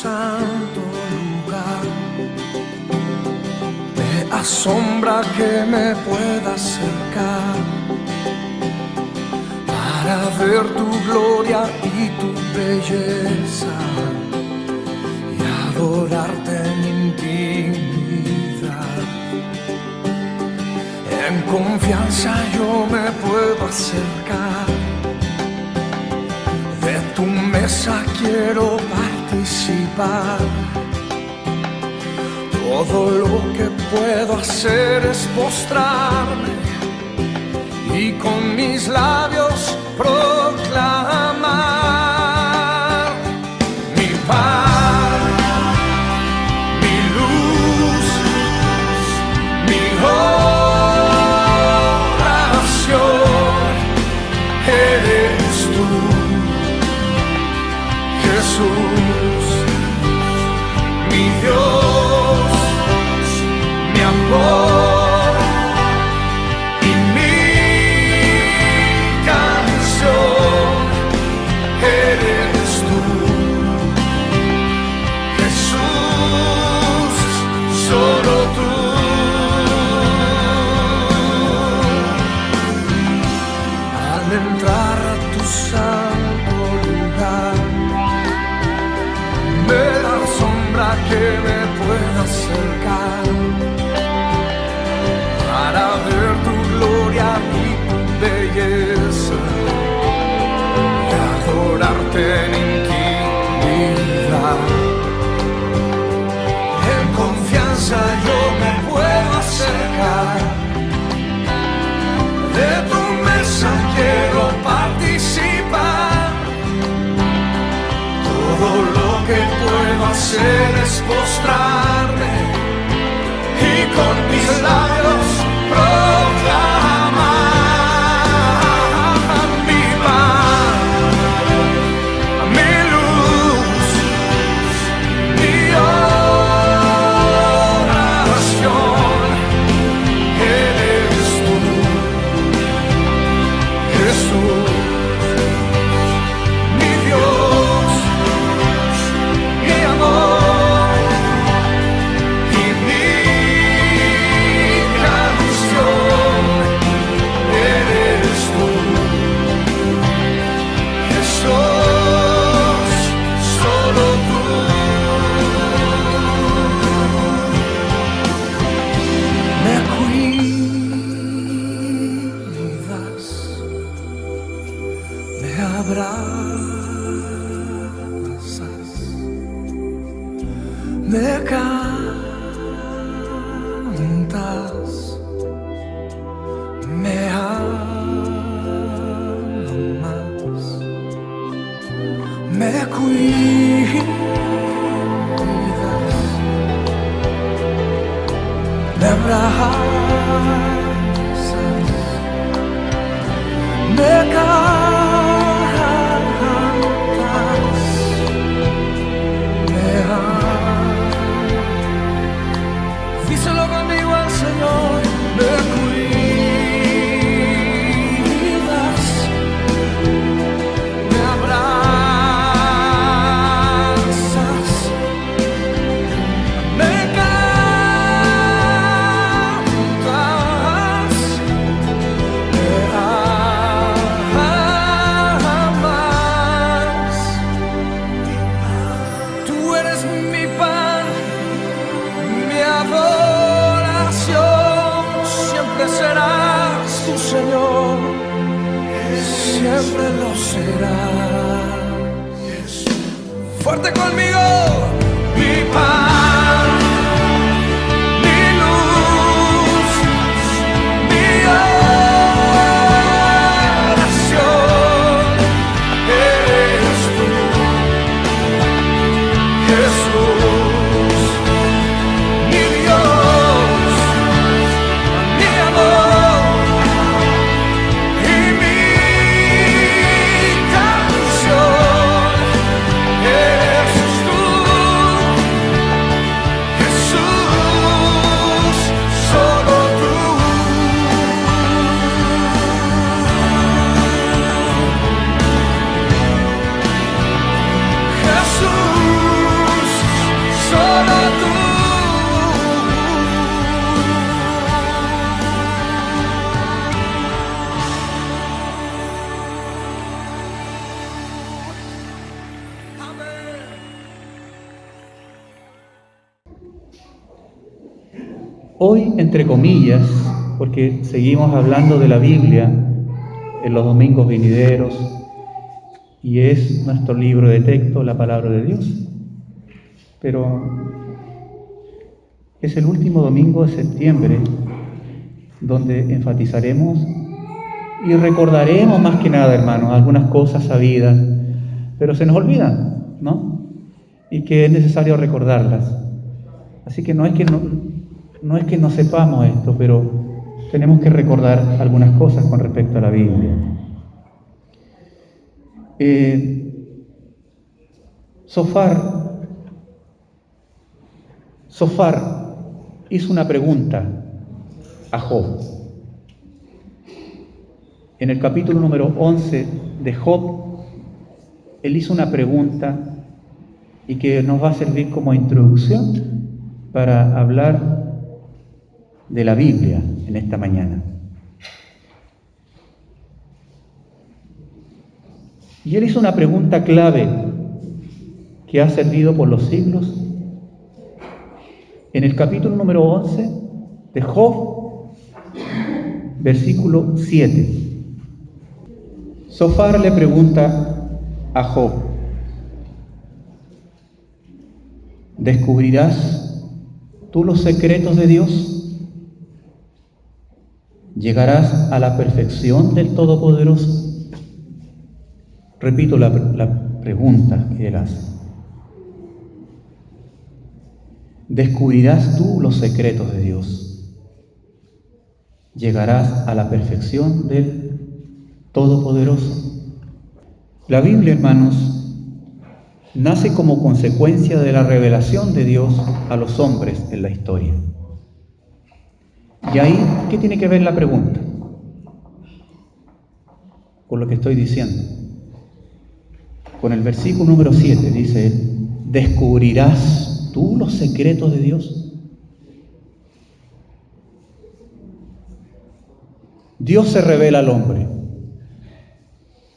santo lugar. Me asombra que me pueda acercar para ver tu gloria y tu belleza y adorarte en intimidad. En confianza yo me puedo acercar, de tu mesa quiero participar. Todo lo que puedo hacer es postrarme y con mis labios proclamar mi paz, mi luz, mi oración. Eres tú, Jesús, mi Dios, mi amor y mi canción. Eres tú, Jesús, solo tú. Al entrar a tu santo lugar, me da sombra que me pueda acercar para ver tu gloria y tu belleza y adorarte en intimidad. En confianza yo me puedo acercar, de tu mesa quiero participar. Todo lo que puedo hacer es postrarme y con mis labios proclamar mi paz, mi luz, mi oración. Eres tú, Jesús, mi Dios, mi amor y mi canción. Eres tú, Jesús, solo tú. Me cuidas, me abrazas, me cantas, me amas, me cuidas, me abrazas, me cantas, me amas. Díselo conmigo al Señor. Me cuidas, me abrazas, me cantas, me amas. Tú eres mi pan, mi adoración. Siempre serás tu Señor, siempre lo serás. Fuerte conmigo, mi pan, mi luz, mi oración. Eres tú, Jesús, mi Dios, mi amor y mi canción. Eres tú, Hoy, entre comillas, porque seguimos hablando de la Biblia en los domingos venideros, y es nuestro libro de texto, la palabra de Dios. Pero es el último domingo de septiembre donde enfatizaremos y recordaremos más que nada, hermanos, algunas cosas sabidas, pero se nos olvidan, ¿no? Y que es necesario recordarlas. Así que no es que no sepamos esto, pero tenemos que recordar algunas cosas con respecto a la Biblia. Sofar hizo una pregunta a Job. En el capítulo número 11 de Job, él hizo una pregunta y que nos va a servir como introducción para hablar de la Biblia en esta mañana. Y él hizo una pregunta clave que ha servido por los siglos. En el capítulo número 11 de Job, versículo 7. Sofar le pregunta a Job: ¿descubrirás tú los secretos de Dios? ¿Llegarás a la perfección del Todopoderoso? Repito la pregunta que él hace. ¿Descubrirás tú los secretos de Dios? ¿Llegarás a la perfección del Todopoderoso? La Biblia, hermanos, nace como consecuencia de la revelación de Dios a los hombres en la historia. Y ahí, ¿qué tiene que ver la pregunta con lo que estoy diciendo? Con el versículo número 7 dice: ¿descubrirás tú los secretos de Dios? Dios se revela al hombre.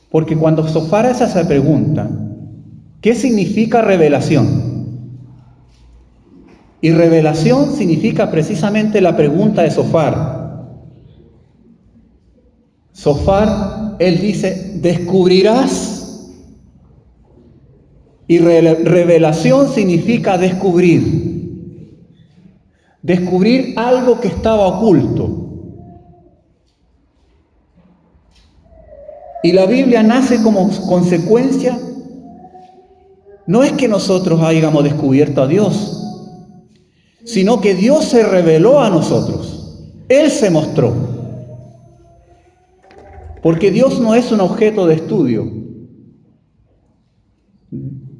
Porque cuando Sofar hace esa pregunta, ¿qué significa revelación? Y revelación significa precisamente la pregunta de Sofar. Sofar, él dice: ¿descubrirás? Y revelación significa descubrir. Descubrir algo que estaba oculto. Y la Biblia nace como consecuencia. No es que nosotros hayamos descubierto a Dios, sino que Dios se reveló a nosotros. Él se mostró. Porque Dios no es un objeto de estudio.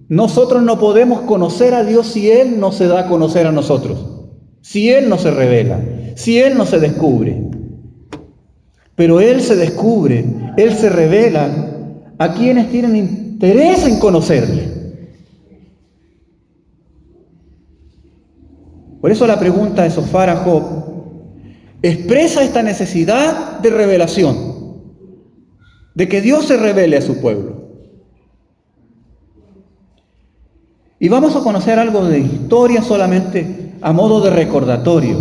Nosotros no podemos conocer a Dios si Él no se da a conocer a nosotros, si Él no se revela, si Él no se descubre. Pero Él se descubre, Él se revela a quienes tienen interés en conocerle. Por eso la pregunta de Sofar a Job expresa esta necesidad de revelación, de que Dios se revele a su pueblo. Y vamos a conocer algo de historia solamente a modo de recordatorio,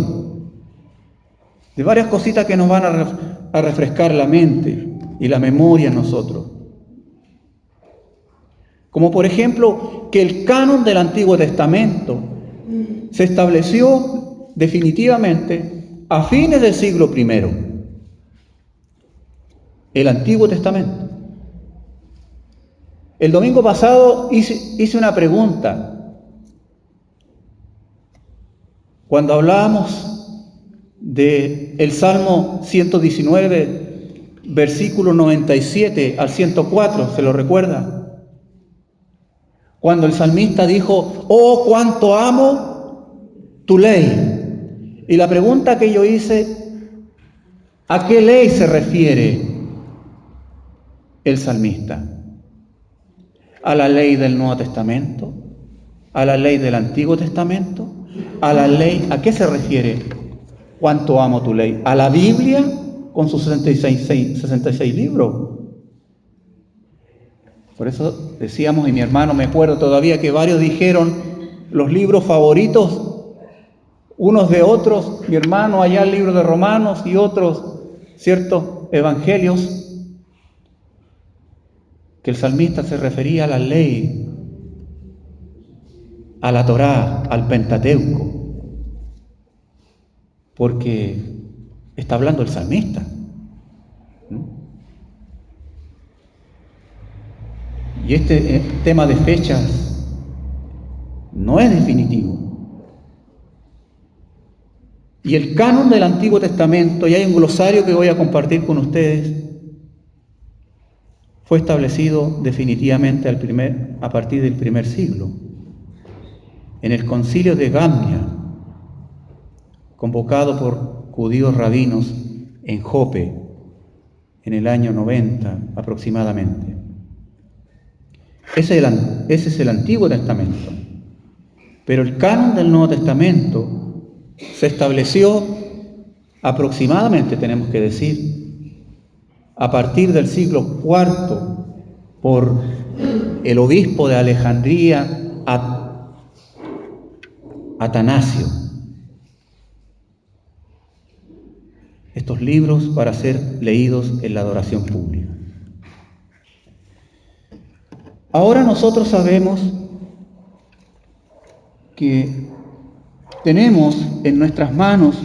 de varias cositas que nos van a refrescar la mente y la memoria en nosotros. Como por ejemplo, que el canon del Antiguo Testamento se estableció definitivamente a fines del siglo I. El Antiguo Testamento. El domingo pasado hice una pregunta. Cuando hablábamos del Salmo 119, versículo 97 al 104, ¿se lo recuerda? Cuando el salmista dijo: «Oh, cuánto amo tu ley». Y la pregunta que yo hice: ¿a qué ley se refiere el salmista? ¿A la ley del Nuevo Testamento? ¿A la ley del Antiguo Testamento? ¿A la ley? ¿A qué se refiere? ¿Cuánto amo tu ley? ¿A la Biblia con sus 66 libros? Por eso decíamos, y mi hermano me acuerdo todavía que varios dijeron los libros favoritos. unos de otros, mi hermano, allá el libro de Romanos y otros, ¿cierto?, evangelios, que el salmista se refería a la ley, a la Torá, al Pentateuco, porque está hablando el salmista. Y este tema de fechas no es definitivo. Y el canon del Antiguo Testamento, y hay un glosario que voy a compartir con ustedes, fue establecido definitivamente a partir del primer siglo, en el concilio de Gamnia, convocado por judíos rabinos en Jope, en el año 90 aproximadamente. Ese es el Antiguo Testamento. Pero el canon del Nuevo Testamento se estableció aproximadamente, tenemos que decir, a partir del siglo IV por el obispo de Alejandría, Atanasio. Estos libros para ser leídos en la adoración pública. Ahora nosotros sabemos que tenemos en nuestras manos,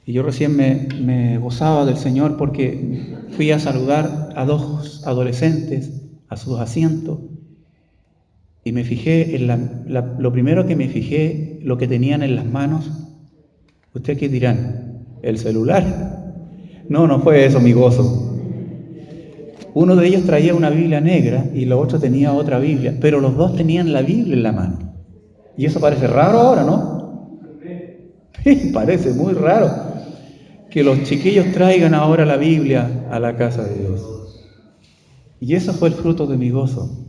y yo recién me gozaba del Señor porque fui a saludar a dos adolescentes a sus asientos y me fijé lo primero que me fijé, lo que tenían en las manos. ¿Ustedes qué dirán? ¿El celular? No fue eso mi gozo. Uno de ellos traía una Biblia negra y el otro tenía otra Biblia, pero los dos tenían la Biblia en la mano. Y eso parece raro ahora, ¿no? Sí, parece muy raro que los chiquillos traigan ahora la Biblia a la casa de Dios. Y eso fue el fruto de mi gozo.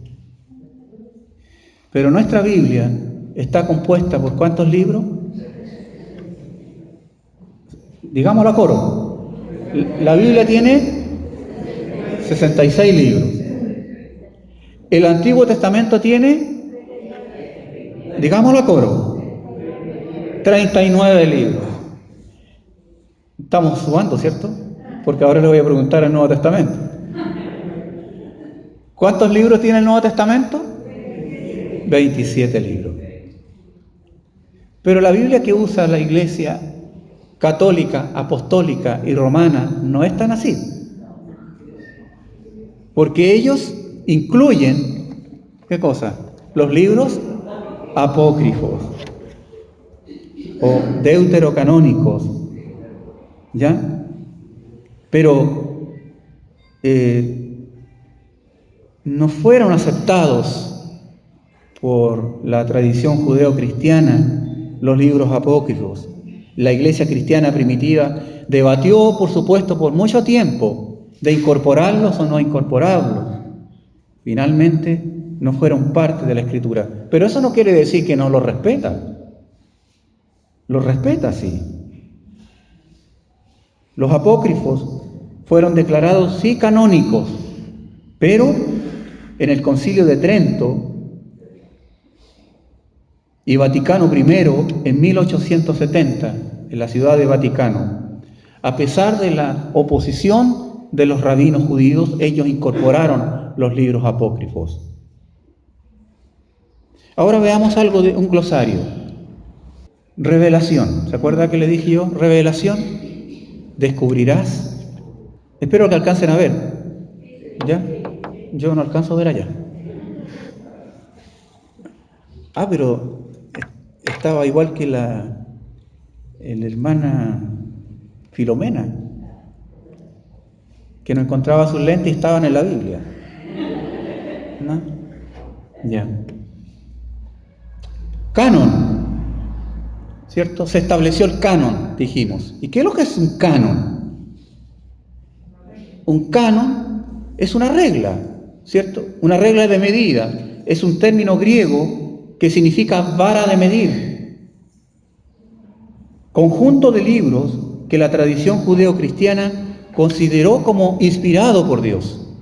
Pero nuestra Biblia está compuesta por ¿cuántos libros? Digámoslo a coro. La Biblia tiene 66 libros. El Antiguo Testamento tiene, digámoslo a coro, 39 libros. Estamos sumando, ¿cierto? Porque ahora le voy a preguntar al Nuevo Testamento. ¿Cuántos libros tiene el Nuevo Testamento? 27 libros. Pero la Biblia que usa la Iglesia católica, apostólica y romana no es tan así. Porque ellos incluyen, ¿qué cosa? Los libros apócrifos o deuterocanónicos, ¿ya? Pero no fueron aceptados por la tradición judeo-cristiana los libros apócrifos. La iglesia cristiana primitiva debatió, por supuesto, por mucho tiempo de incorporarlos o no incorporarlos. Finalmente no fueron parte de la Escritura. Pero eso no quiere decir que no los respeta. Los respeta, sí. Los apócrifos fueron declarados sí canónicos, pero en el Concilio de Trento y Vaticano I, en 1870, en la ciudad de Vaticano, a pesar de la oposición de los rabinos judíos, ellos incorporaron los libros apócrifos. Ahora veamos algo de un glosario. Revelación. ¿Se acuerda que le dije yo? Revelación. Descubrirás. Espero que alcancen a ver. ¿Ya? Yo no alcanzo a ver allá. Pero estaba igual que la hermana Filomena, que no encontraba sus lentes y estaban en la Biblia. ¿No? Ya. Canon, ¿cierto? Se estableció el canon, dijimos. ¿Y qué es lo que es un canon? Un canon es una regla, ¿cierto? Una regla de medida. Es un término griego que significa vara de medir. Conjunto de libros que la tradición judeo-cristiana consideró como inspirado por Dios.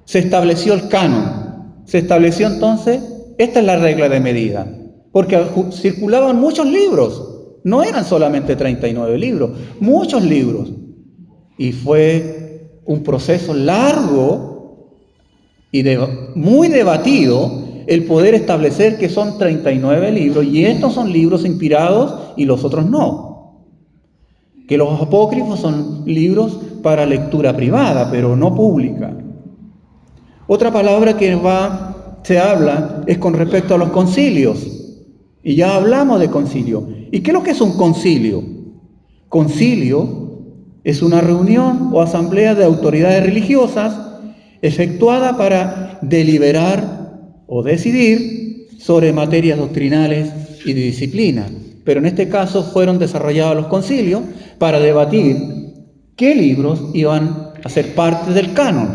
Se estableció el canon. Se estableció entonces, esta es la regla de medida. porque circulaban muchos libros, no eran solamente 39 libros, muchos libros. Y fue un proceso largo y muy debatido el poder establecer que son 39 libros y estos son libros inspirados y los otros no. Que los apócrifos son libros para lectura privada, pero no pública. Otra palabra que se habla es con respecto a los concilios. Y ya hablamos de concilio. ¿Y qué es lo que es un concilio? Concilio es una reunión o asamblea de autoridades religiosas efectuada para deliberar o decidir sobre materias doctrinales y de disciplina. Pero en este caso fueron desarrollados los concilios para debatir qué libros iban a ser parte del canon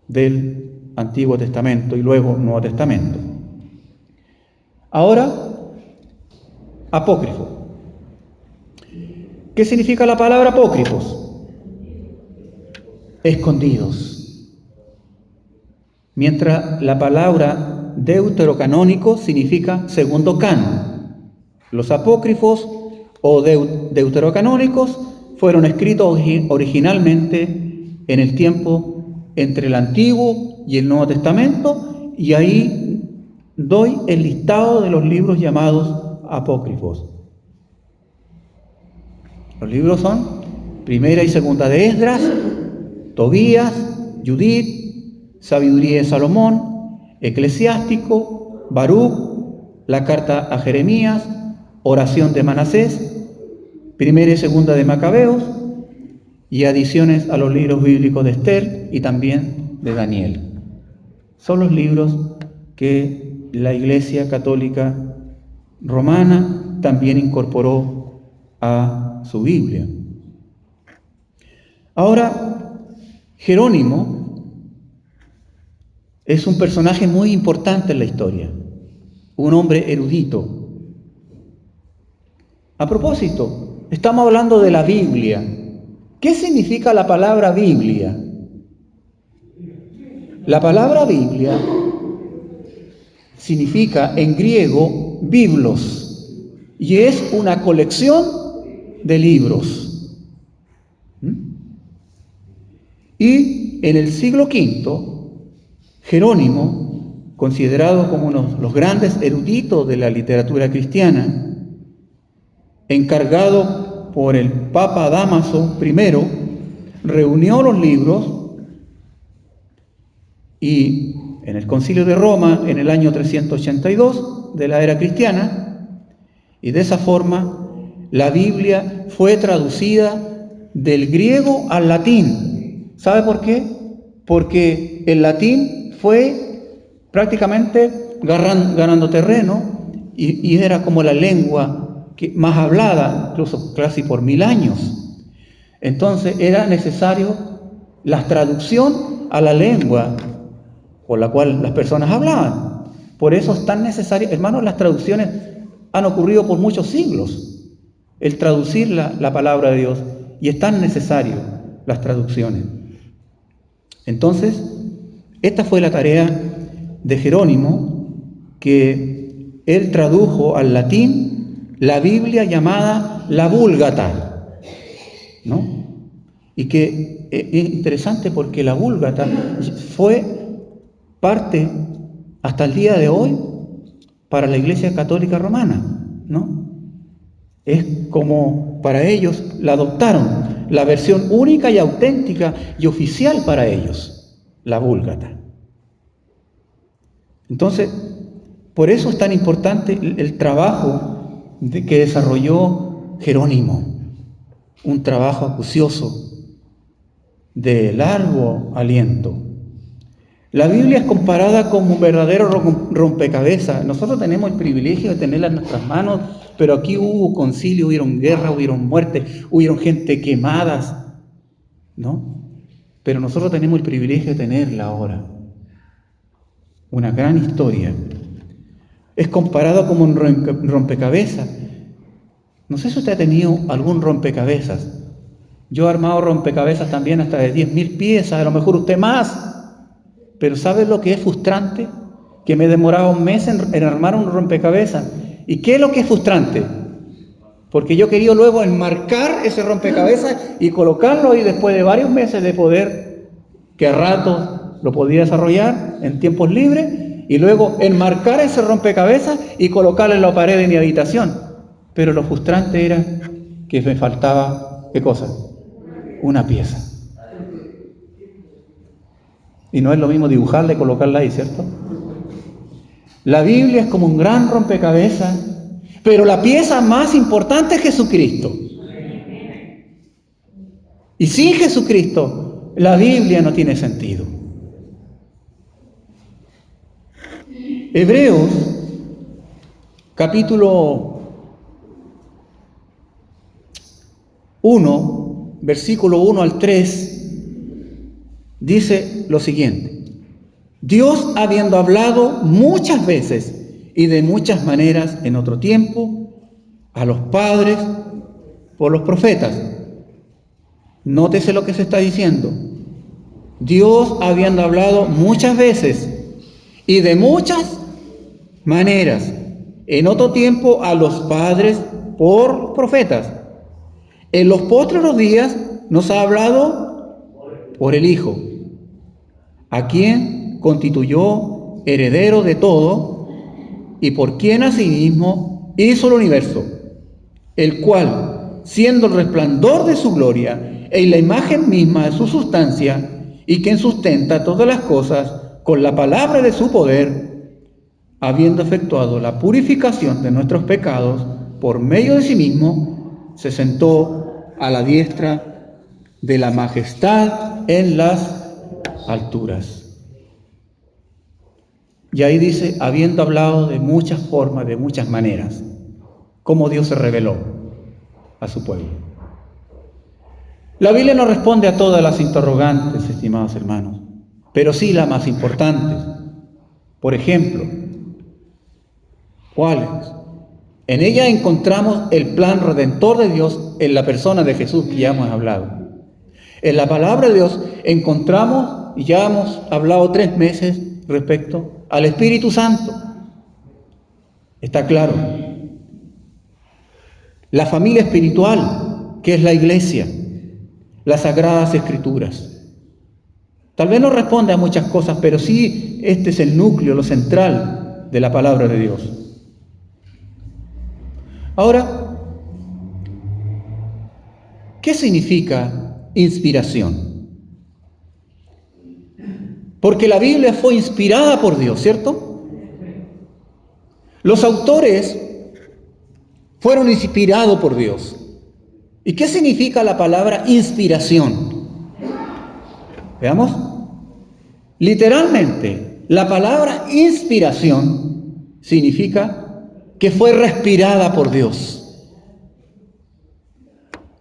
del Antiguo Testamento y luego Nuevo Testamento. Ahora, apócrifo. ¿Qué significa la palabra apócrifos? Escondidos. Mientras la palabra deuterocanónico significa segundo canon. Los apócrifos o deuterocanónicos fueron escritos originalmente en el tiempo entre el Antiguo y el Nuevo Testamento, y ahí doy el listado de los libros llamados apócrifos. Los libros son Primera y Segunda de Esdras, Tobías, Judith, Sabiduría de Salomón, Eclesiástico, Baruch, la carta a Jeremías, Oración de Manasés, Primera y Segunda de Macabeos y adiciones a los libros bíblicos de Esther y también de Daniel. Son los libros que la Iglesia Católica Romana también incorporó a su Biblia. Ahora, Jerónimo es un personaje muy importante en la historia, un hombre erudito. A propósito, estamos hablando de la Biblia. ¿Qué significa la palabra Biblia? La palabra Biblia significa en griego biblos y es una colección de libros. Y en el siglo V, Jerónimo, considerado como uno de los grandes eruditos de la literatura cristiana, encargado por el Papa Dámaso I, reunió los libros y en el Concilio de Roma, en el año 382 de la era cristiana, y de esa forma la Biblia fue traducida del griego al latín. ¿Sabe por qué? Porque el latín fue prácticamente ganando terreno y era como la lengua más hablada, incluso casi por 1000 años. Entonces era necesario la traducción a la lengua por la cual las personas hablaban. Por eso es tan necesario, hermanos, las traducciones han ocurrido por muchos siglos, el traducir la palabra de Dios, y es tan necesario las traducciones. Entonces, esta fue la tarea de Jerónimo, que él tradujo al latín la Biblia llamada la Vúlgata, ¿no? Y que es interesante porque la Vúlgata fue parte hasta el día de hoy para la Iglesia Católica Romana, ¿no? Es como para ellos la adoptaron, la versión única y auténtica y oficial para ellos, la Vúlgata. Entonces, por eso es tan importante el trabajo que desarrolló Jerónimo, un trabajo acucioso de largo aliento. La Biblia es comparada como un verdadero rompecabezas. Nosotros tenemos el privilegio de tenerla en nuestras manos, pero aquí hubo concilio, hubieron guerra, hubieron muertes, hubieron gente quemadas, ¿no? Pero nosotros tenemos el privilegio de tenerla ahora. Una gran historia. Es comparado como un rompecabezas. No sé si usted ha tenido algún rompecabezas. Yo he armado rompecabezas también hasta de 10.000 piezas, a lo mejor usted más. Pero ¿sabe lo que es frustrante? que me demoraba un mes en armar un rompecabezas. ¿Y qué es lo que es frustrante? Porque yo quería luego enmarcar ese rompecabezas y colocarlo, y después de varios meses de poder, que a ratos lo podía desarrollar en tiempos libres, y luego enmarcar ese rompecabezas y colocarlo en la pared de mi habitación. Pero lo frustrante era que me faltaba, ¿qué cosa? Una pieza. Y no es lo mismo dibujarla y colocarla ahí, ¿cierto? La Biblia es como un gran rompecabezas, pero la pieza más importante es Jesucristo. Y sin Jesucristo, la Biblia no tiene sentido. Hebreos, capítulo 1, versículo 1 al 3, dice lo siguiente: Dios, habiendo hablado muchas veces y de muchas maneras en otro tiempo a los padres por los profetas. Nótese lo que se está diciendo. Dios, habiendo hablado muchas veces y de muchas maneras en otro tiempo a los padres por profetas, en los postreros días nos ha hablado por el Hijo, a quien constituyó heredero de todo y por quien asimismo hizo el universo, el cual, siendo el resplandor de su gloria y la imagen misma de su sustancia, y quien sustenta todas las cosas con la palabra de su poder, habiendo efectuado la purificación de nuestros pecados por medio de sí mismo, se sentó a la diestra de la majestad en las alturas. Y ahí dice, habiendo hablado de muchas formas, de muchas maneras, cómo Dios se reveló a su pueblo. La Biblia no responde a todas las interrogantes, estimados hermanos, pero sí las más importantes. Por ejemplo, ¿cuáles? En ella encontramos el plan redentor de Dios en la persona de Jesús, que ya hemos hablado. En la palabra de Dios encontramos, y ya hemos hablado 3 meses respecto al Espíritu Santo. Está claro. La familia espiritual, que es la iglesia, las sagradas escrituras. Tal vez no responde a muchas cosas, pero sí este es el núcleo, lo central de la palabra de Dios. Ahora, ¿qué significa inspiración? Porque la Biblia fue inspirada por Dios, ¿cierto? Los autores fueron inspirados por Dios. ¿Y qué significa la palabra inspiración? Veamos. Literalmente, la palabra inspiración significa que fue respirada por Dios.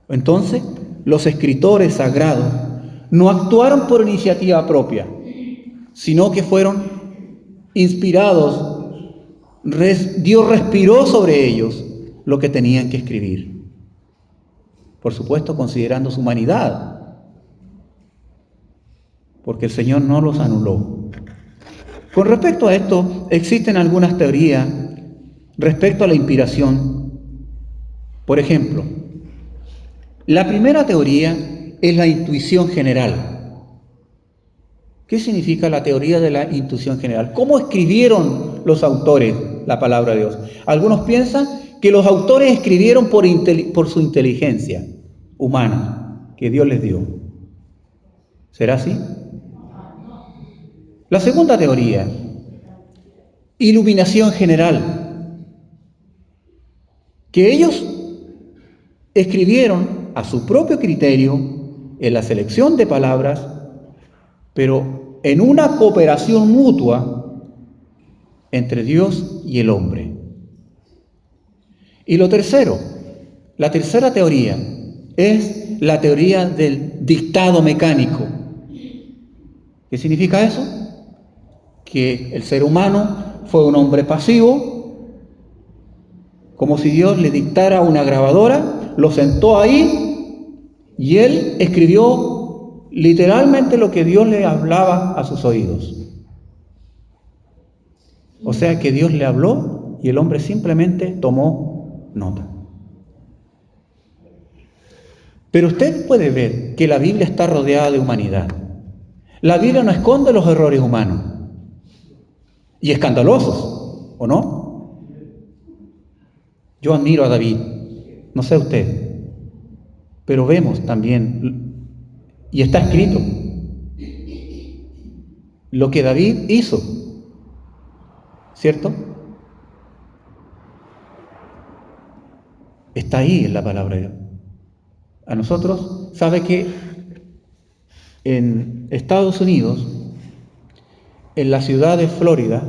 Entonces, los escritores sagrados no actuaron por iniciativa propia, sino que fueron inspirados. Dios respiró sobre ellos lo que tenían que escribir. Por supuesto, considerando su humanidad, porque el Señor no los anuló. Con respecto a esto, existen algunas teorías respecto a la inspiración. Por ejemplo, la primera teoría es la intuición general. ¿Qué significa la teoría de la intuición general? ¿Cómo escribieron los autores la palabra de Dios? Algunos piensan que los autores escribieron por su inteligencia humana que Dios les dio. ¿Será así? La segunda teoría, iluminación general, que ellos escribieron a su propio criterio en la selección de palabras, pero en una cooperación mutua entre Dios y el hombre. Y lo tercero, la tercera teoría, es la teoría del dictado mecánico. ¿Qué significa eso? Que el ser humano fue un hombre pasivo, como si Dios le dictara una grabadora, lo sentó ahí y él escribió literalmente lo que Dios le hablaba a sus oídos. O sea que Dios le habló y el hombre simplemente tomó nota. Pero usted puede ver que la Biblia está rodeada de humanidad. La Biblia no esconde los errores humanos y escandalosos, ¿o no? Yo admiro a David, no sé usted, pero vemos también, y está escrito, lo que David hizo, ¿cierto? Está ahí en la palabra de Dios. A nosotros, ¿sabe que en Estados Unidos, en la ciudad de Florida,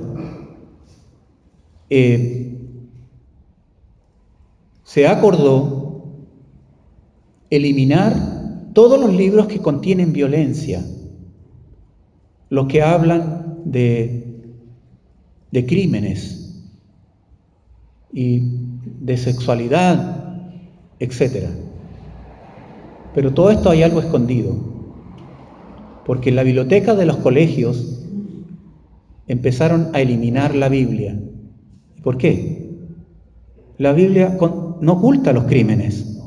se acordó eliminar todos los libros que contienen violencia, los que hablan de crímenes y de sexualidad, etcétera? Pero todo esto hay algo escondido, porque en la biblioteca de los colegios empezaron a eliminar la Biblia. ¿Por qué? La Biblia no oculta los crímenes.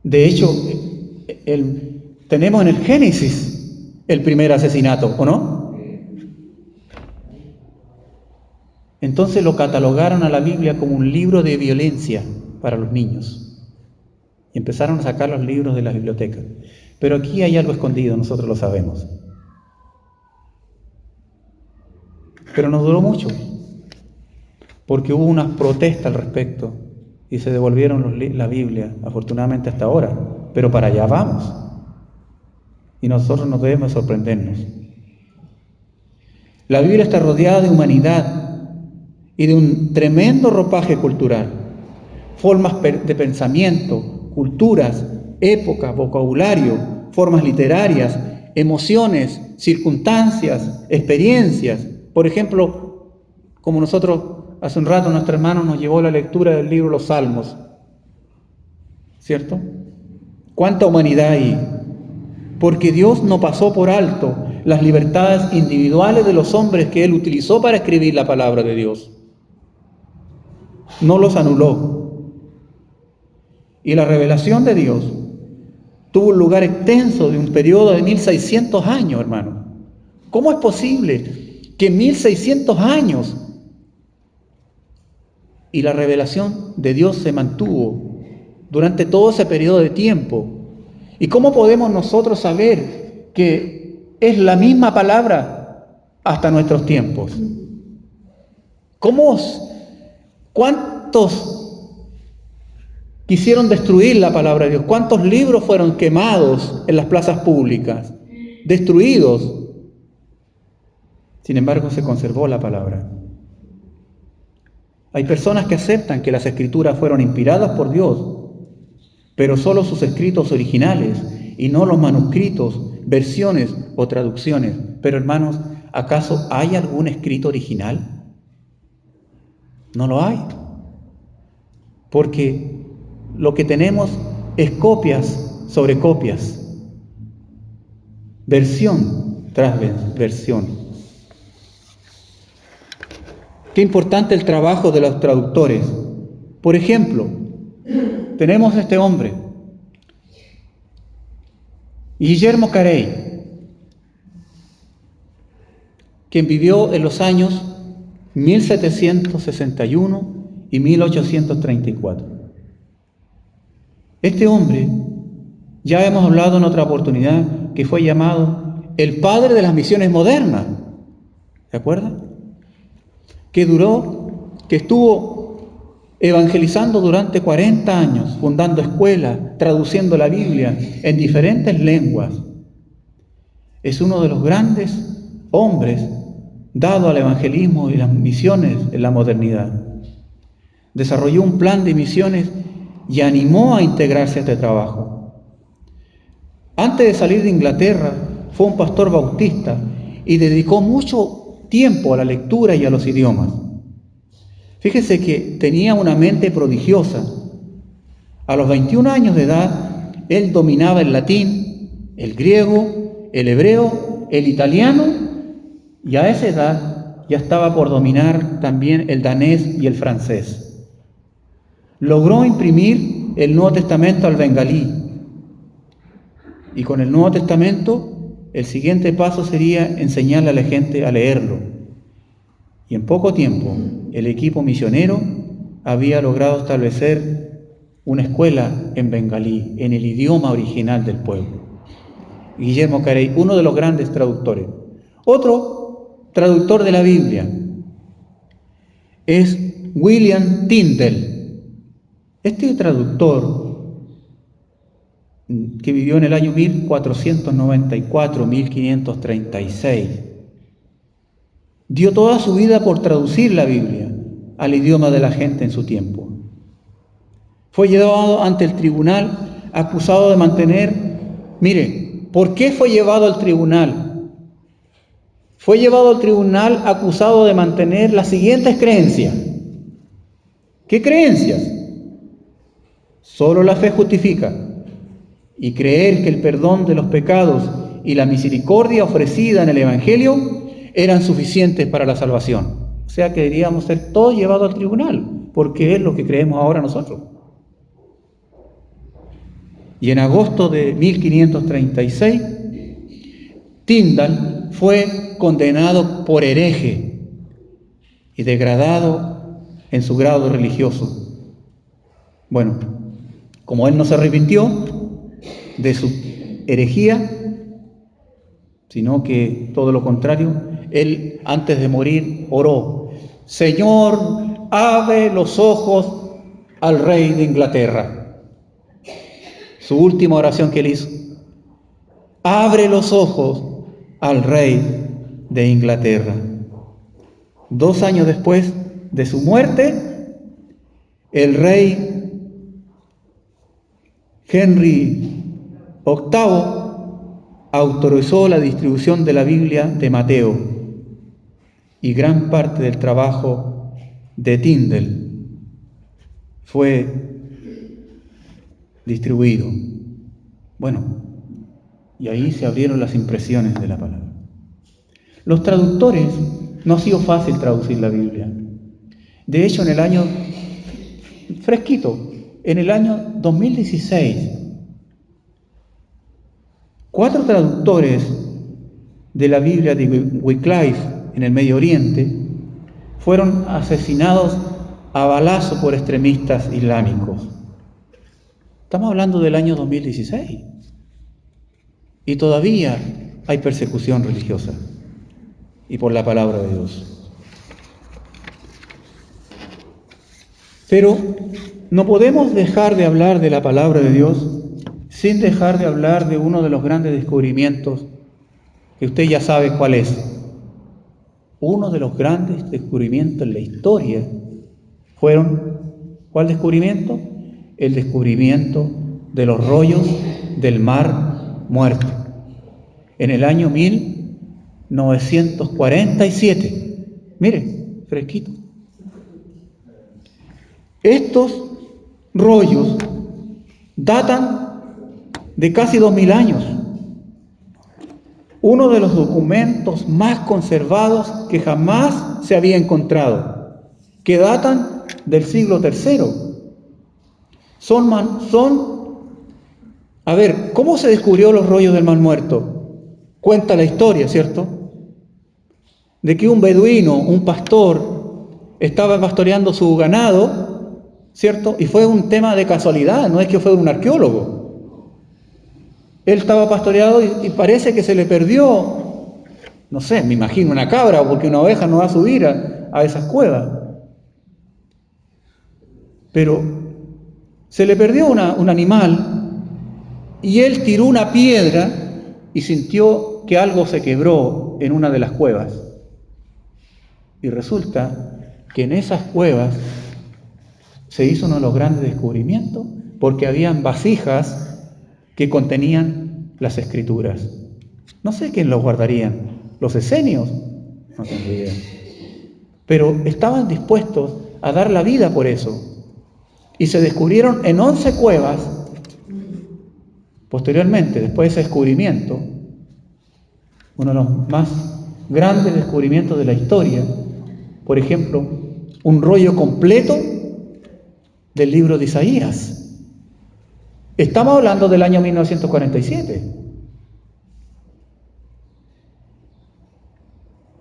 De hecho, tenemos en el Génesis el primer asesinato, ¿o no? Entonces lo catalogaron a la Biblia como un libro de violencia para los niños. Y empezaron a sacar los libros de las bibliotecas. Pero aquí hay algo escondido, nosotros lo sabemos. Pero no duró mucho, porque hubo unas protestas al respecto y se devolvieron la Biblia, afortunadamente hasta ahora. Pero para allá vamos. Y nosotros no debemos sorprendernos. La Biblia está rodeada de humanidad y de un tremendo ropaje cultural, formas de pensamiento, culturas, épocas, vocabulario, formas literarias, emociones, circunstancias, experiencias. Por ejemplo, como nosotros hace un rato, nuestro hermano nos llevó la lectura del libro Los Salmos, ¿cierto? ¿Cuánta humanidad hay? Porque Dios no pasó por alto las libertades individuales de los hombres que Él utilizó para escribir la palabra de Dios. No los anuló. Y la revelación de Dios tuvo un lugar extenso de un periodo de 1600 años, hermano. ¿Cómo es posible que 1600 años y la revelación de Dios se mantuvo durante todo ese periodo de tiempo? ¿Y cómo podemos nosotros saber que es la misma palabra hasta nuestros tiempos? ¿Cuántos quisieron destruir la palabra de Dios? ¿Cuántos libros fueron quemados en las plazas públicas? Destruidos. Sin embargo, se conservó la palabra. Hay personas que aceptan que las escrituras fueron inspiradas por Dios, pero solo sus escritos originales y no los manuscritos, versiones o traducciones. Pero hermanos, ¿acaso hay algún escrito original? No lo hay. Porque lo que tenemos es copias sobre copias, versión tras versión. Qué importante el trabajo de los traductores. Por ejemplo, tenemos a este hombre, Guillermo Carey, quien vivió en los años 1761 y 1834. Este hombre, ya hemos hablado en otra oportunidad, que fue llamado el padre de las misiones modernas. ¿Se acuerdan? Que estuvo evangelizando durante 40 años, fundando escuelas, traduciendo la Biblia en diferentes lenguas. Es uno de los grandes hombres dado al evangelismo y las misiones en la modernidad. Desarrolló un plan de misiones y animó a integrarse a este trabajo. Antes de salir de Inglaterra, fue un pastor bautista y dedicó mucho tiempo a la lectura y a los idiomas. Fíjese que tenía una mente prodigiosa. A los 21 años de edad, él dominaba el latín, el griego, el hebreo, el italiano, y a esa edad ya estaba por dominar también el danés y el francés. Logró imprimir el Nuevo Testamento al bengalí. Y con el Nuevo Testamento, el siguiente paso sería enseñarle a la gente a leerlo. Y en poco tiempo, el equipo misionero había logrado establecer una escuela en bengalí, en el idioma original del pueblo. Guillermo Carey, uno de los grandes traductores. Otro traductor de la Biblia es William Tyndale. Este traductor, que vivió en el año 1494-1536, dio toda su vida por traducir la Biblia al idioma de la gente en su tiempo. Fue llevado ante el tribunal acusado de mantener, mire, ¿por qué fue llevado al tribunal? Fue llevado al tribunal acusado de mantener las siguientes creencias. ¿Qué creencias? Solo la fe justifica, y creer que el perdón de los pecados y la misericordia ofrecida en el Evangelio eran suficientes para la salvación. O sea que deberíamos ser todos llevados al tribunal, porque es lo que creemos ahora nosotros. Y en agosto de 1536, Tyndale fue condenado por hereje y degradado en su grado religioso. Bueno, como él no se arrepintió de su herejía, sino que todo lo contrario, él antes de morir oró: Señor, abre los ojos al rey de Inglaterra. Su última oración que él hizo: abre los ojos al rey de Inglaterra. 2 años después de su muerte, el rey Henry VIII autorizó la distribución de la Biblia de Mateo, y gran parte del trabajo de Tyndale fue distribuido. Bueno, y ahí se abrieron las impresiones de la palabra. Los traductores, no ha sido fácil traducir la Biblia. De hecho, en el año 2016, 4 traductores de la Biblia de Wycliffe en el Medio Oriente fueron asesinados a balazo por extremistas islámicos. Estamos hablando del año 2016 y todavía hay persecución religiosa y por la palabra de Dios. Pero no podemos dejar de hablar de la palabra de Dios sin dejar de hablar de uno de los grandes descubrimientos que usted ya sabe cuál es. Uno de los grandes descubrimientos en la historia ¿cuál descubrimiento? El descubrimiento de los rollos del Mar Muerto en el año 1947. Mire, fresquito. Estos rollos datan de casi 2000 años. Uno de los documentos más conservados que jamás se había encontrado, que datan del siglo III. A ver, ¿cómo se descubrió los rollos del Mar Muerto? Cuenta la historia, ¿cierto? De que un beduino, un pastor, estaba pastoreando su ganado, ¿cierto? Y fue un tema de casualidad, no es que fue un arqueólogo. Él estaba pastoreado y parece que se le perdió, no sé, me imagino una cabra, porque una oveja no va a subir a esas cuevas. Pero se le perdió un animal y él tiró una piedra y sintió que algo se quebró en una de las cuevas. Y resulta que en esas cuevas se hizo uno de los grandes descubrimientos, porque habían vasijas que contenían las Escrituras. No sé quién los guardarían, los esenios, no tengo idea. Pero estaban dispuestos a dar la vida por eso. Y se descubrieron en 11 cuevas. Posteriormente, después de ese descubrimiento, uno de los más grandes descubrimientos de la historia. Por ejemplo, un rollo completo del libro de Isaías. Estamos hablando del año 1947.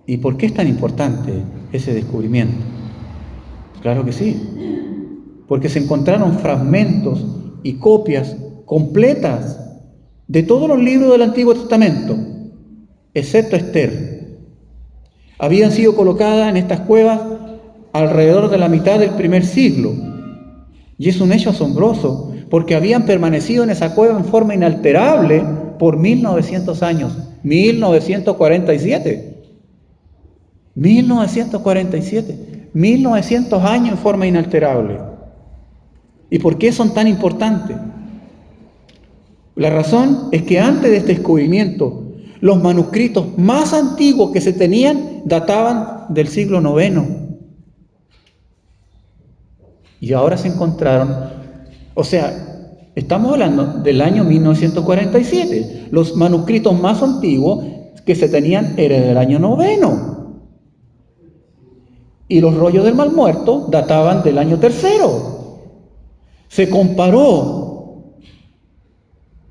¿Y por qué es tan importante ese descubrimiento? Claro que sí, porque se encontraron fragmentos y copias completas de todos los libros del Antiguo Testamento, excepto Esther. Habían sido colocadas en estas cuevas alrededor de la mitad del primer siglo. Y es un hecho asombroso, porque habían permanecido en esa cueva en forma inalterable por 1900 años. 1947. 1900 años en forma inalterable. ¿Y por qué son tan importantes? La razón es que antes de este descubrimiento, los manuscritos más antiguos que se tenían databan del siglo IX. Y ahora se encontraron, o sea, estamos hablando del año 1947. Los manuscritos más antiguos que se tenían eran del año IX. Y los rollos del Mar Muerto databan del año III. Se comparó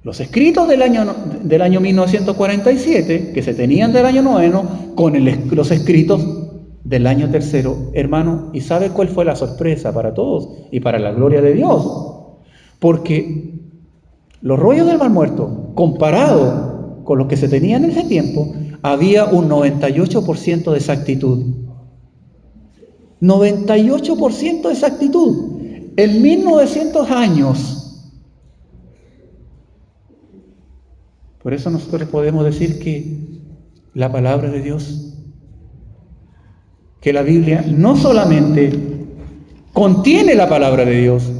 los escritos del año 1947, que se tenían del año IX, con los escritos del año III, hermano. ¿Y sabe cuál fue la sorpresa para todos y para la gloria de Dios? Porque los rollos del Mar Muerto, comparado con los que se tenían en ese tiempo, había un 98% de exactitud. 98% de exactitud. En 1900 años. Por eso nosotros podemos decir que la palabra de Dios, que la Biblia no solamente contiene la palabra de Dios,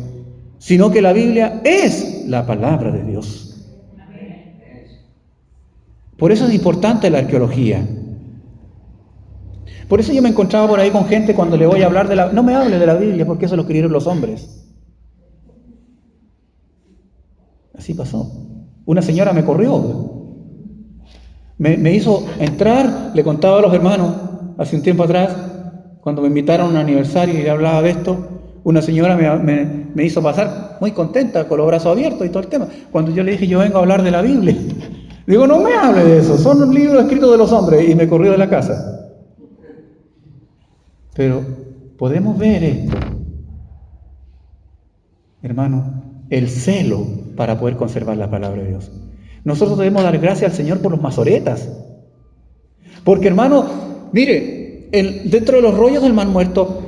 sino que la Biblia es la palabra de Dios. Por eso es importante la arqueología. Por eso yo me encontraba por ahí con gente cuando le voy a hablar de la... No me hable de la Biblia, porque eso lo escribieron los hombres. Así pasó. Una señora me corrió. Me hizo entrar, le contaba a los hermanos, hace un tiempo atrás, cuando me invitaron a un aniversario y le hablaba de esto, una señora me hizo pasar muy contenta, con los brazos abiertos y todo el tema. Cuando yo le dije, yo vengo a hablar de la Biblia. Digo, no me hable de eso, son los libros escritos de los hombres, y me corrió de la casa. Pero podemos ver esto, hermano, el celo para poder conservar la palabra de Dios. Nosotros debemos dar gracias al Señor por los masoretas. Porque, hermano, mire, dentro de los rollos del Mar Muerto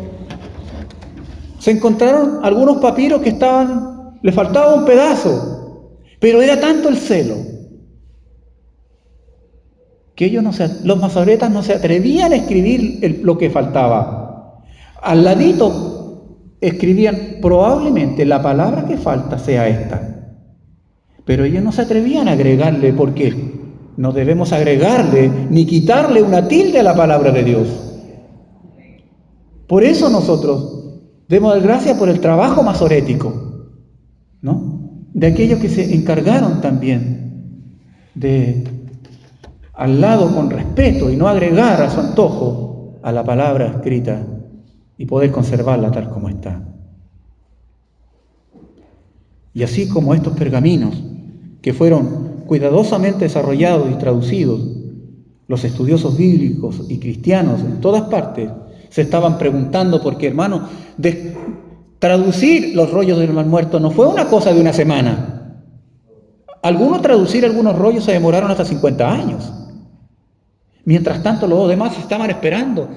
se encontraron algunos papiros que le faltaba un pedazo, pero era tanto el celo que los masoretas no se atrevían a escribir lo que faltaba. Al ladito escribían, probablemente la palabra que falta sea esta. Pero ellos no se atrevían a agregarle, porque no debemos agregarle ni quitarle una tilde a la palabra de Dios. Por eso nosotros debemos dar gracias por el trabajo masorético, ¿no? De aquellos que se encargaron también de, al lado con respeto y no agregar a su antojo a la palabra escrita y poder conservarla tal como está. Y así como estos pergaminos que fueron cuidadosamente desarrollados y traducidos, los estudiosos bíblicos y cristianos en todas partes se estaban preguntando, porque, hermano, traducir los rollos del Mar Muerto no fue una cosa de una semana. Traducir algunos rollos se demoraron hasta 50 años. Mientras tanto, los demás estaban esperando.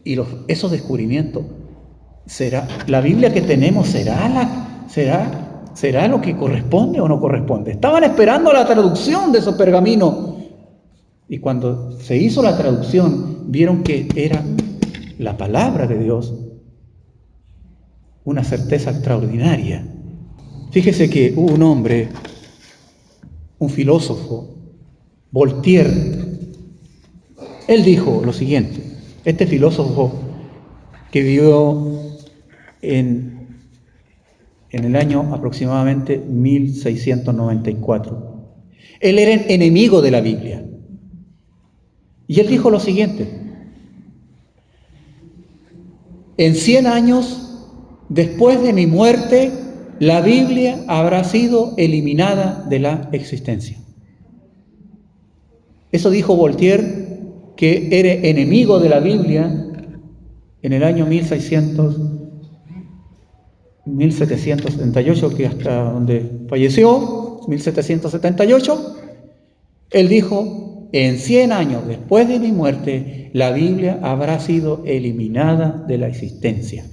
Y esos descubrimientos, la Biblia que tenemos ¿será lo que corresponde o no corresponde? Estaban esperando la traducción de esos pergaminos. Y cuando se hizo la traducción, vieron que era la palabra de Dios. Una certeza extraordinaria. Fíjese que hubo un hombre, un filósofo, Voltaire. Él dijo lo siguiente. Este filósofo que vivió en el año aproximadamente 1694. Él era enemigo de la Biblia. Y él dijo lo siguiente: en 100 años después de mi muerte, la Biblia habrá sido eliminada de la existencia. Eso dijo Voltaire, que era enemigo de la Biblia en el año 1778, que hasta donde falleció, 1778, él dijo: en 100 años después de mi muerte, la Biblia habrá sido eliminada de la existencia.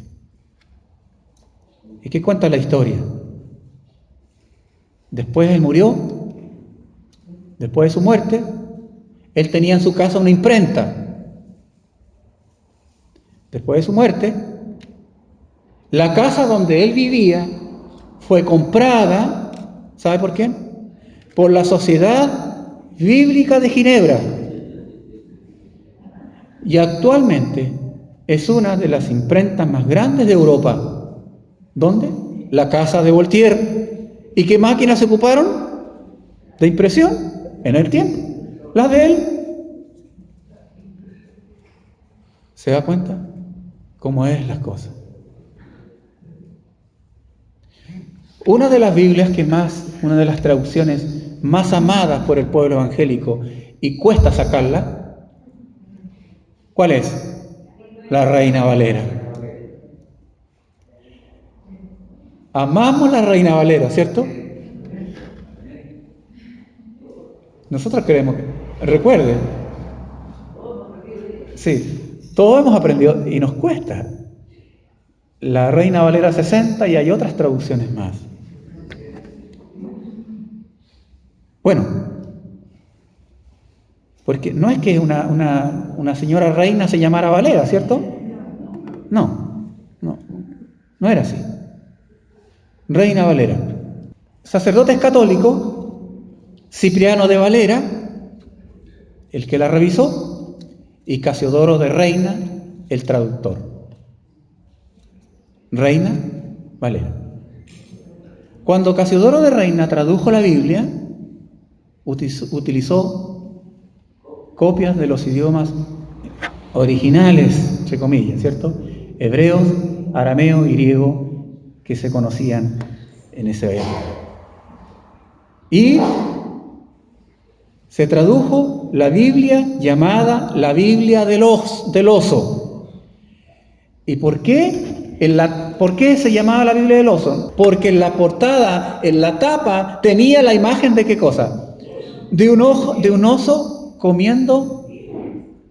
¿Y qué cuenta la historia? Después él murió, después de su muerte, él tenía en su casa una imprenta. Después de su muerte, la casa donde él vivía fue comprada, ¿sabe por quién? Por la Sociedad Bíblica de Ginebra. Y actualmente es una de las imprentas más grandes de Europa. ¿Dónde? La casa de Voltaire. ¿Y qué máquinas se ocuparon de impresión en el tiempo? Las de él. ¿Se da cuenta cómo es las cosas? Una de las Biblias una de las traducciones más amadas por el pueblo evangélico y cuesta sacarla, ¿cuál es? La Reina Valera. Amamos la Reina Valera, ¿cierto? Nosotros queremos que... Recuerden. Sí, todos hemos aprendido y nos cuesta. La Reina Valera 60 y hay otras traducciones más. Bueno, porque no es que una señora reina se llamara Valera, ¿cierto? No era así. Reina Valera. Sacerdotes católicos, Cipriano de Valera, el que la revisó, y Casiodoro de Reina, el traductor. Reina Valera. Cuando Casiodoro de Reina tradujo la Biblia, utilizó copias de los idiomas originales, entre comillas, ¿cierto? Hebreos, arameo y griego, que se conocían en esa época. Y se tradujo la Biblia llamada la Biblia del oso. ¿Y por qué? ¿Por qué se llamaba la Biblia del oso? Porque en la portada, en la tapa, tenía la imagen de ¿qué cosa? De un oso comiendo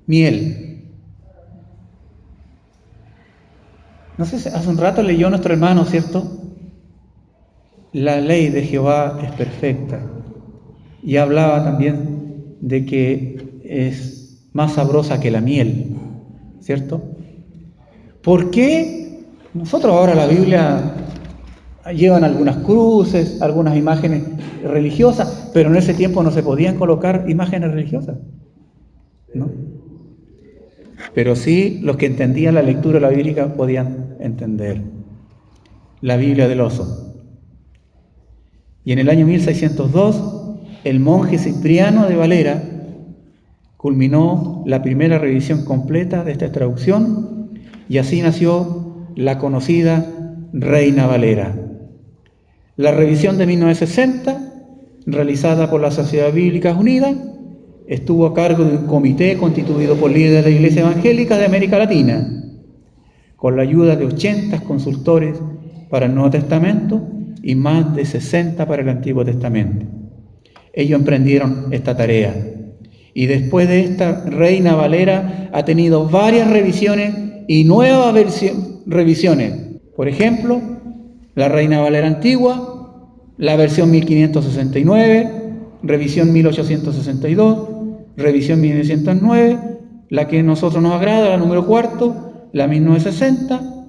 miel. No sé, hace un rato leyó nuestro hermano, ¿cierto? La ley de Jehová es perfecta. Y hablaba también de que es más sabrosa que la miel, ¿cierto? ¿Por qué nosotros ahora la Biblia llevan algunas cruces, algunas imágenes religiosas, pero en ese tiempo no se podían colocar imágenes religiosas, ¿no? Pero sí los que entendían la lectura de la Biblia podían entender la Biblia del oso. Y en el año 1602, el monje Cipriano de Valera culminó la primera revisión completa de esta traducción y así nació la conocida Reina Valera. La revisión de 1960, realizada por la Sociedad Bíblica Unida, estuvo a cargo de un comité constituido por líderes de la Iglesia Evangélica de América Latina, con la ayuda de 80 consultores para el Nuevo Testamento y más de 60 para el Antiguo Testamento. Ellos emprendieron esta tarea. Y después de esta, Reina Valera ha tenido varias revisiones y nuevas revisiones. Por ejemplo, la Reina Valera antigua, la versión 1569, revisión 1862, revisión 1909, la que a nosotros nos agrada, la número 4, la 1960,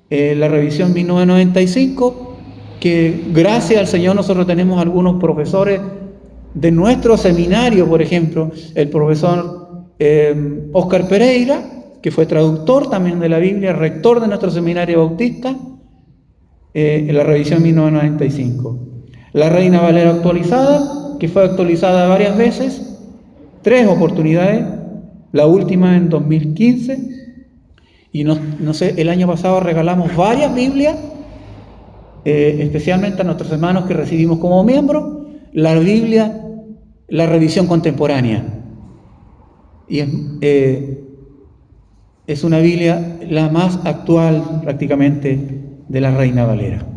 la revisión 1995, que gracias al Señor nosotros tenemos algunos profesores de nuestro seminario, por ejemplo, el profesor Óscar Pereira, que fue traductor también de la Biblia, rector de nuestro seminario bautista, en la revisión 1995. La Reina Valera actualizada, que fue actualizada varias veces, 3 oportunidades, la última en 2015, y no sé, el año pasado regalamos varias Biblias, especialmente a nuestros hermanos que recibimos como miembros, la Biblia, la revisión contemporánea. Y es una Biblia la más actual prácticamente de la Reina Valera.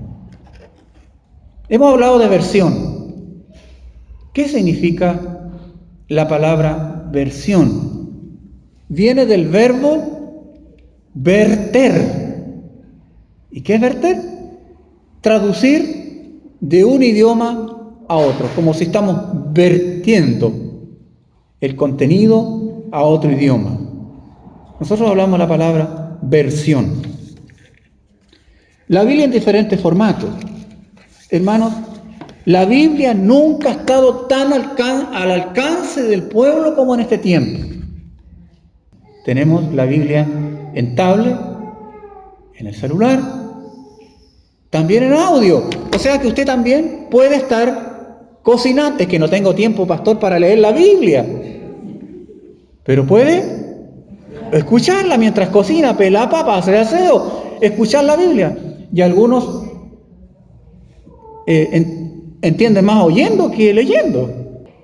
Hemos hablado de versión. ¿Qué significa la palabra versión? Viene del verbo verter. ¿Y qué es verter? Traducir de un idioma a otro, como si estamos vertiendo el contenido a otro idioma. Nosotros hablamos la palabra versión. La Biblia en diferentes formatos. Hermanos, la Biblia nunca ha estado tan al alcance del pueblo como en este tiempo. Tenemos la Biblia en tablet, en el celular, también en audio. O sea que usted también puede estar cocinando. Es que no tengo tiempo, pastor, para leer la Biblia. Pero puede escucharla mientras cocina, pelar papas, hacer aseo, escuchar la Biblia. Y algunos entienden más oyendo que leyendo.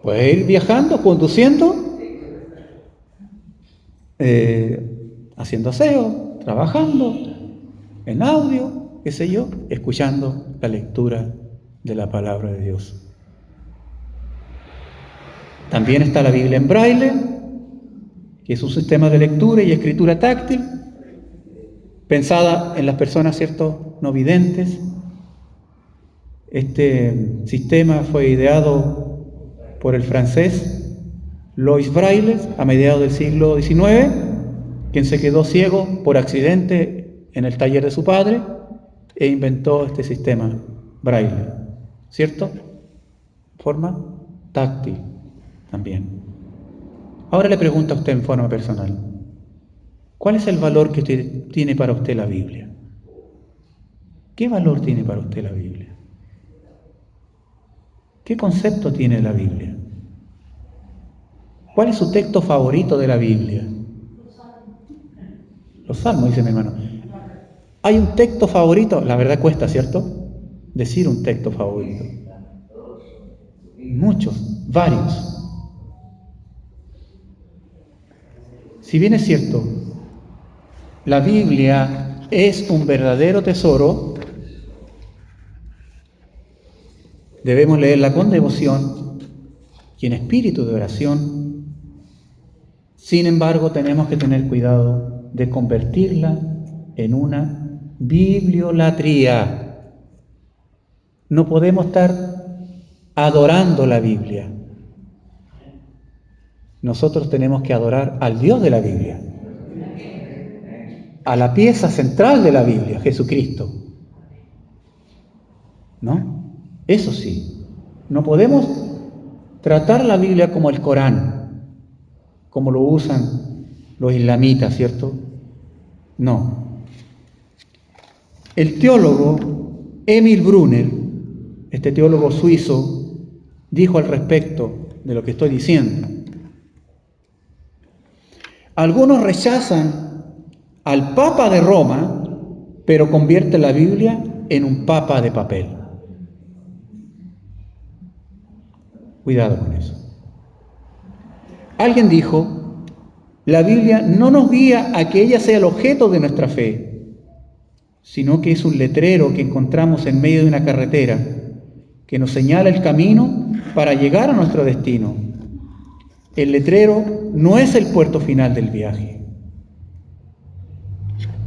Puede ir viajando, conduciendo, haciendo aseo, trabajando, en audio, qué sé yo, escuchando la lectura de la palabra de Dios. También está la Biblia en braille, que es un sistema de lectura y escritura táctil, pensada en las personas, ¿cierto?, no videntes. Este sistema fue ideado por el francés Louis Braille a mediados del siglo XIX, quien se quedó ciego por accidente en el taller de su padre e inventó este sistema Braille, ¿cierto? Forma táctil también. Ahora le pregunto a usted en forma personal, ¿cuál es el valor que tiene para usted la Biblia? ¿Qué valor tiene para usted la Biblia? ¿Qué concepto tiene la Biblia? ¿Cuál es su texto favorito de la Biblia? Los Salmos, dice mi hermano. ¿Hay un texto favorito? La verdad cuesta, ¿cierto? Decir un texto favorito. Muchos, varios. Si bien es cierto, la Biblia es un verdadero tesoro, debemos leerla con devoción y en espíritu de oración. Sin embargo, tenemos que tener cuidado de convertirla en una bibliolatría. No podemos estar adorando la Biblia. Nosotros tenemos que adorar al Dios de la Biblia, a la pieza central de la Biblia, Jesucristo. ¿No? Eso sí, no podemos tratar la Biblia como el Corán, como lo usan los islamitas, ¿cierto? No. El teólogo Emil Brunner, este teólogo suizo, dijo al respecto de lo que estoy diciendo: algunos rechazan al Papa de Roma, pero convierten la Biblia en un papa de papel. Cuidado con eso. Alguien dijo: la Biblia no nos guía a que ella sea el objeto de nuestra fe, sino que es un letrero que encontramos en medio de una carretera que nos señala el camino para llegar a nuestro destino. El letrero no es el puerto final del viaje.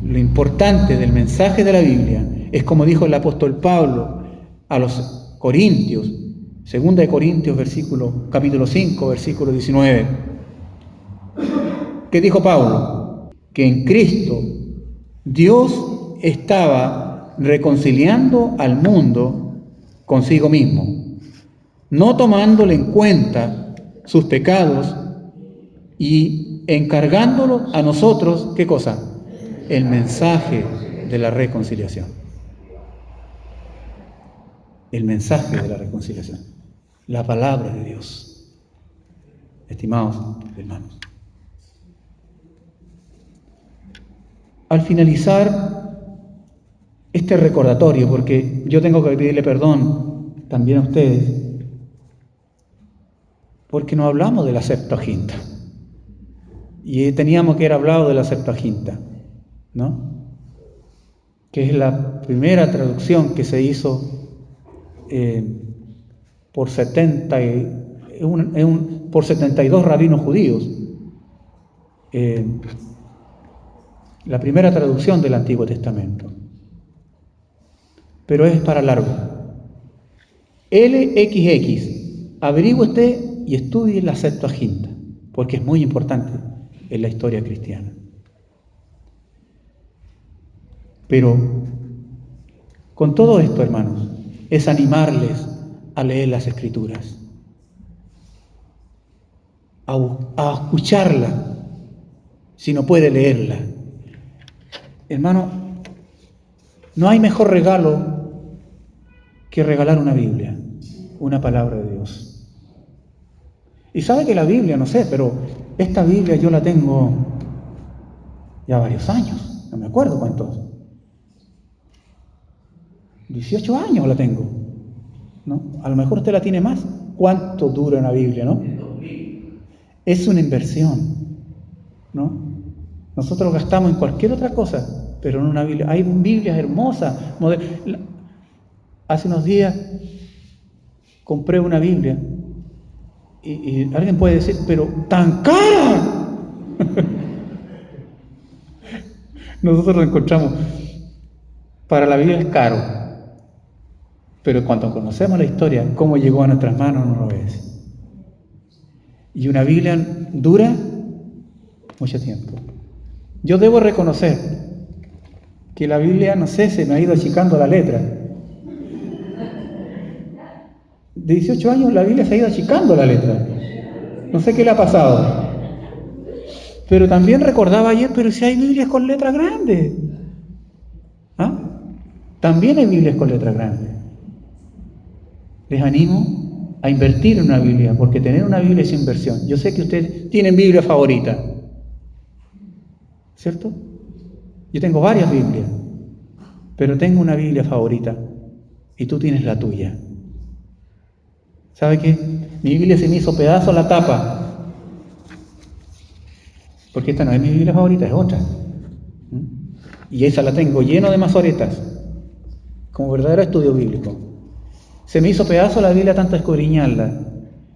Lo importante del mensaje de la Biblia es, como dijo el apóstol Pablo a los Corintios, 2 Corintios capítulo 5, versículo 19. ¿Qué dijo Pablo? Que en Cristo Dios estaba reconciliando al mundo consigo mismo, no tomándole en cuenta sus pecados y encargándolo a nosotros, ¿qué cosa? El mensaje de la reconciliación. El mensaje de la reconciliación. La palabra de Dios. estimados hermanos. Al finalizar este recordatorio, porque yo tengo que pedirle perdón también a ustedes, porque no hablamos de la Septuaginta. Y teníamos que haber hablado de la Septuaginta, ¿no? Que es la primera traducción que se hizo por 72 rabinos judíos. La primera traducción del Antiguo Testamento. Pero es para largo. LXX, averigüe usted y estudie la Septuaginta, porque es muy importante en la historia cristiana. Pero con todo esto, hermanos, es animarles a leer las Escrituras, a escucharla, si no puede leerla. Hermano, no hay mejor regalo que regalar una Biblia, una palabra de Dios. Y sabe que la Biblia, no sé, pero esta Biblia yo la tengo ya varios años, no me acuerdo cuántos. 18 años la tengo, ¿no? A lo mejor usted la tiene más. ¿Cuánto dura una Biblia, no? Es una inversión, ¿no? Nosotros gastamos en cualquier otra cosa, pero en una Biblia. Hay Biblias hermosas. Hace unos días compré una Biblia y alguien puede decir, pero ¡tan cara! Nosotros lo encontramos. Para la Biblia es caro, pero cuando conocemos la historia, cómo llegó a nuestras manos, no lo es. Y una Biblia dura mucho tiempo. Yo debo reconocer que la Biblia, no sé, se me ha ido achicando la letra. De 18 años la Biblia se ha ido achicando la letra. No sé qué le ha pasado. Pero también recordaba ayer, pero si hay Biblias con letras grandes. ¿Ah? También hay Biblias con letras grandes. Les animo a invertir en una Biblia, porque tener una Biblia es inversión. Yo sé que ustedes tienen Biblia favorita, ¿cierto? Yo tengo varias Biblias, pero tengo una Biblia favorita y tú tienes la tuya. ¿Sabe qué? Mi Biblia se me hizo pedazo la tapa, porque esta no es mi Biblia favorita, es otra. Y esa la tengo lleno de masoretas, como verdadero estudio bíblico. Se me hizo pedazo la Biblia tanto escudriñarla.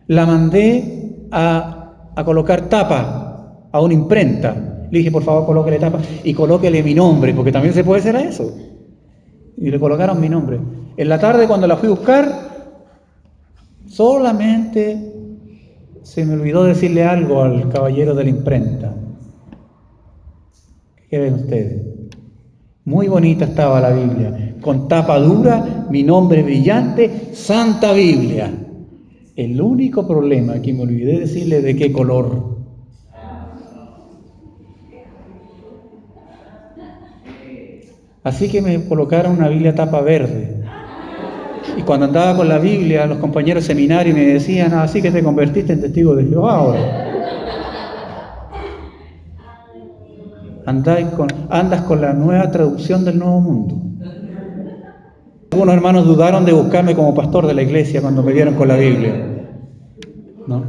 La mandé a colocar tapa a una imprenta. Le dije, por favor, colóquele tapa y colóquele mi nombre, porque también se puede hacer a eso. Y le colocaron mi nombre. En la tarde, cuando la fui a buscar, solamente se me olvidó decirle algo al caballero de la imprenta. ¿Qué ven ustedes? Muy bonita estaba la Biblia, con tapa dura, mi nombre brillante, Santa Biblia. El único problema que me olvidé decirle de qué color. Así que me colocaron una Biblia tapa verde. Y cuando andaba con la Biblia, los compañeros de seminario me decían, así que te convertiste en testigo de Jehová ahora. Andas con la nueva traducción del Nuevo Mundo. Algunos hermanos dudaron de buscarme como pastor de la iglesia cuando me vieron con la Biblia, ¿no?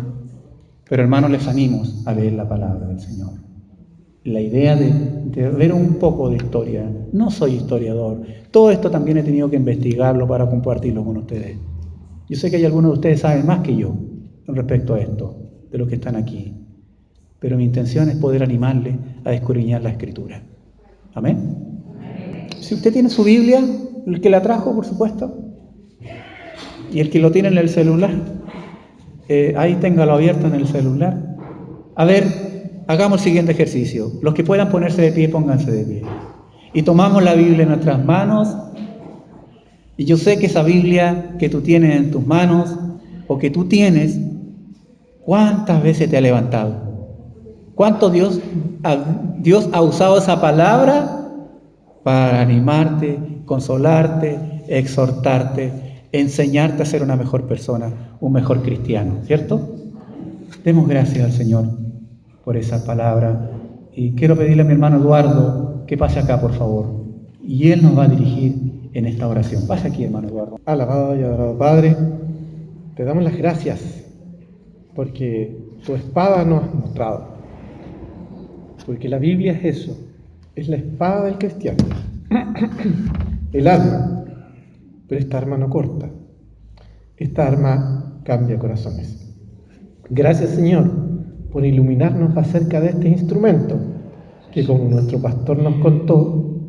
Pero hermanos, les animo a leer la palabra del Señor. La idea de ver un poco de historia. No soy historiador. Todo esto también he tenido que investigarlo para compartirlo con ustedes. Yo sé que hay algunos de ustedes saben más que yo respecto a esto, de los que están aquí. Pero mi intención es poder animarle a escudriñar la Escritura. ¿Amén? Si usted tiene su Biblia, el que la trajo, por supuesto, y el que lo tiene en el celular, ahí téngalo abierto en el celular. A ver, hagamos el siguiente ejercicio. Los que puedan ponerse de pie, pónganse de pie. Y tomamos la Biblia en nuestras manos. Y yo sé que esa Biblia que tú tienes en tus manos, o que tú tienes, ¿cuántas veces te ha levantado? ¿Cuánto Dios ha usado esa palabra para animarte, consolarte, exhortarte, enseñarte a ser una mejor persona, un mejor cristiano, ¿cierto? Demos gracias al Señor por esa palabra. Y quiero pedirle a mi hermano Eduardo que pase acá, por favor. Y él nos va a dirigir en esta oración. Pase aquí, hermano Eduardo. Alabado y adorado Padre, te damos las gracias porque tu espada nos has mostrado. Porque la Biblia es eso, es la espada del cristiano. El arma, pero esta arma no corta. Esta arma cambia corazones. Gracias, Señor, por iluminarnos acerca de este instrumento, que como nuestro pastor nos contó,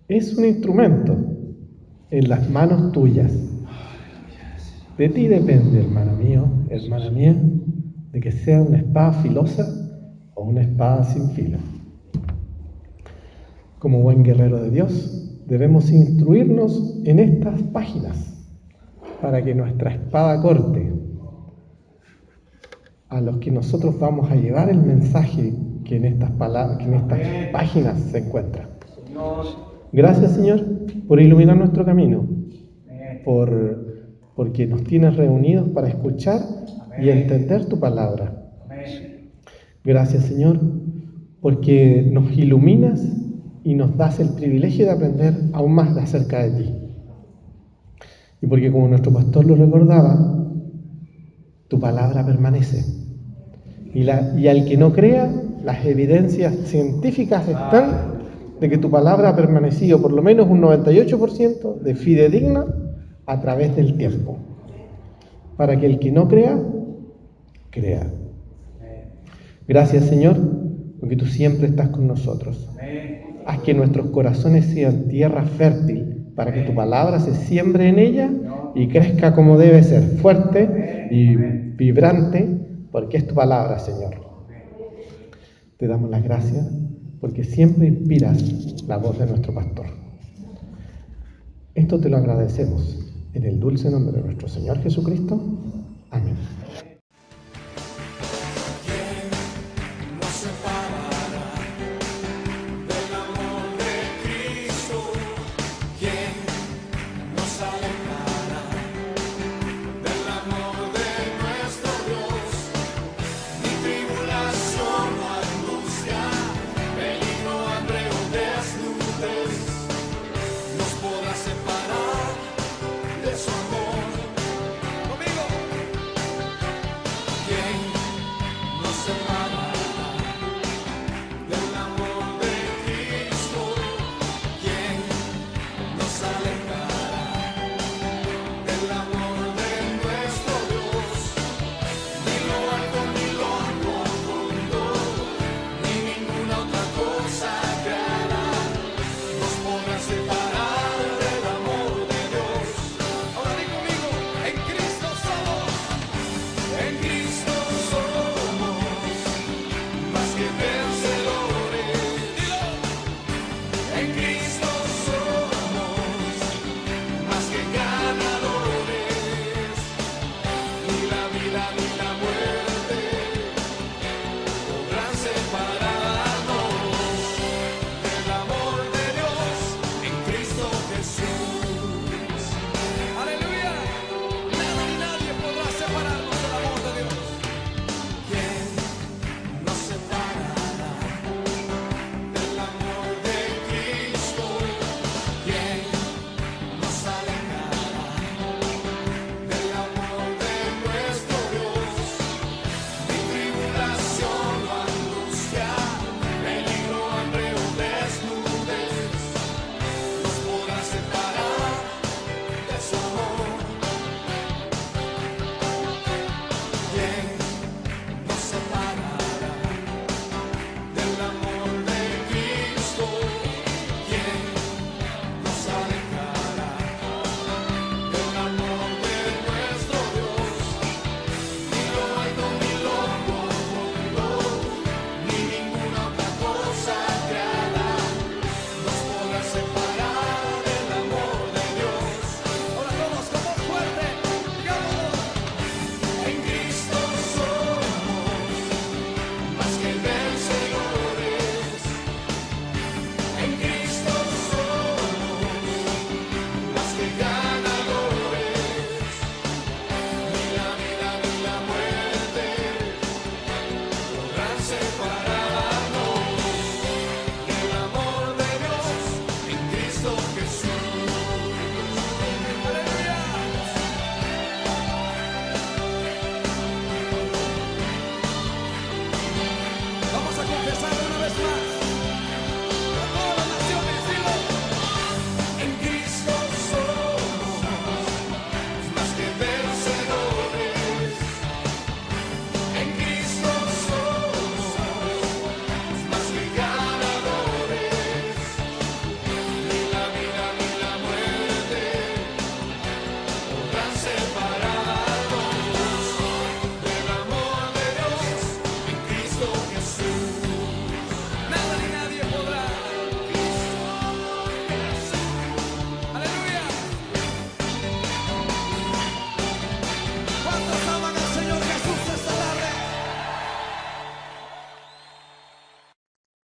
es un instrumento en las manos tuyas. De ti depende, hermano mío, hermana mía, de que sea una espada filosa o una espada sin filo. Como buen guerrero de Dios, debemos instruirnos en estas páginas para que nuestra espada corte a los que nosotros vamos a llevar el mensaje que en estas páginas se encuentra. Gracias, Señor, por iluminar nuestro camino, porque nos tienes reunidos para escuchar y entender tu palabra. Gracias, Señor, porque nos iluminas y nos das el privilegio de aprender aún más acerca de ti. Y porque, como nuestro pastor lo recordaba, tu palabra permanece. Y al que no crea, las evidencias científicas están de que tu palabra ha permanecido por lo menos un 98% de fidedigna a través del tiempo. Para que el que no crea, crea. Gracias, Señor, porque tú siempre estás con nosotros. Haz que nuestros corazones sean tierra fértil para que tu palabra se siembre en ella y crezca como debe ser, fuerte y vibrante, porque es tu palabra, Señor. Te damos las gracias porque siempre inspiras la voz de nuestro pastor. Esto te lo agradecemos en el dulce nombre de nuestro Señor Jesucristo. Amén.